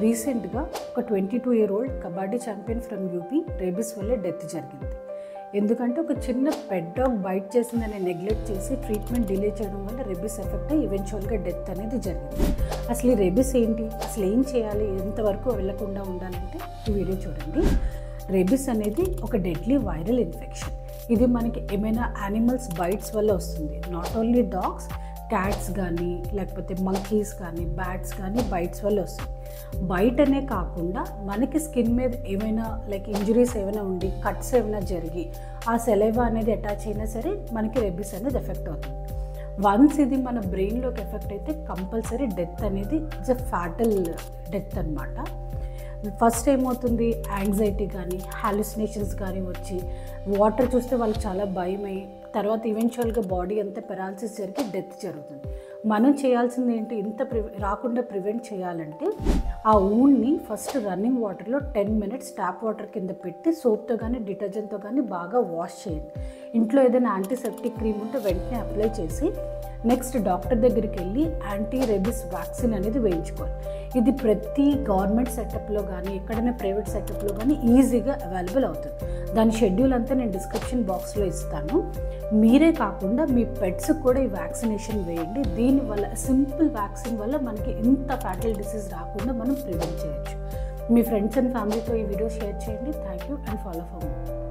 రీసెంట్గా ఒక 22-year-old kabaddi champion from UP rabies వల్ల డెత్ జరిగింది. ఎందుకంటే ఒక చిన్న పెట్ డాగ్ బైట్ చేసిందని నెగ్లెక్ట్ చేసి ట్రీట్మెంట్ డిలే చేయడం వల్ల రేబీస్ ఎఫెక్ట్ అయ్యి ఈవెన్చువల్గా డెత్ అనేది జరిగింది. అసలు ఈ రేబీస్ ఏంటి, అసలు ఏం చేయాలి, ఎంతవరకు వెళ్లకుండా ఉండాలంటే ఈ వీడియో చూడండి. రేబీస్ అనేది ఒక డెడ్లీ వైరల్ ఇన్ఫెక్షన్. ఇది మనకి ఏమైనా యానిమల్స్ బైట్స్ వల్ల వస్తుంది. నాట్ ఓన్లీ డాగ్స్, క్యాట్స్ కానీ లేకపోతే మంకీస్ కానీ బ్యాట్స్ కానీ బైట్స్ వల్ల వస్తుంది. బైట్ అనే కాకుండా మనకి స్కిన్ మీద ఏమైనా లైక్ ఇంజురీస్ ఏమైనా ఉండి కట్స్ ఏమైనా జరిగి ఆ సెలైవా అనేది అటాచ్ అయినా సరే మనకి రేబీస్ అనేది ఎఫెక్ట్ అవుతుంది. వన్స్ ఇది మన బ్రెయిన్లోకి ఎఫెక్ట్ అయితే కంపల్సరీ డెత్ అనేది ఇట్స్ ఎ ఫ్యాటల్ డెత్ అనమాట. ఫస్ట్ ఏమవుతుంది, యాంగ్జైటీ కానీ హాలుసినేషన్స్ కానీ వచ్చి వాటర్ చూస్తే వాళ్ళకి చాలా భయమై తర్వాత ఈవెన్చువల్గా బాడీ అంతా పెరాలసిస్ జరిగి డెత్ జరుగుతుంది. మనం చేయాల్సింది ఏంటి, రాకుండా ప్రివెంట్ చేయాలంటే ఆ ఊండ్ని ఫస్ట్ రన్నింగ్ వాటర్లో 10 minutes ట్యాప్ వాటర్ కింద పెట్టి సోప్తో కానీ డిటర్జెంట్తో కానీ బాగా వాష్ చేయండి. ఇంట్లో ఏదైనా యాంటీసెప్టిక్ క్రీమ్ ఉంటే వెంటనే అప్లై చేసి నెక్స్ట్ డాక్టర్ దగ్గరికి వెళ్ళి యాంటీ రేబీస్ వ్యాక్సిన్ అనేది వేయించుకోవాలి. ఇది ప్రతి గవర్నమెంట్ సెటప్లో కానీ ఎక్కడైనా ప్రైవేట్ సెటప్లో కానీ ఈజీగా అవైలబుల్ అవుతుంది. దాని షెడ్యూల్ అంతా నేను డిస్క్రిప్షన్ బాక్స్లో ఇస్తాను. మీరే కాకుండా మీ పెట్స్కి కూడా ఈ వ్యాక్సినేషన్ వేయండి. దీనివల్ల సింపుల్ వ్యాక్సిన్ వల్ల మనకి ఇంత ఫ్యాటల్ డిసీజ్ రాకుండా మనం ప్రివెంట్ చేయొచ్చు. మీ ఫ్రెండ్స్ అండ్ ఫ్యామిలీతో ఈ వీడియో షేర్ చేయండి. Thank you and follow for me.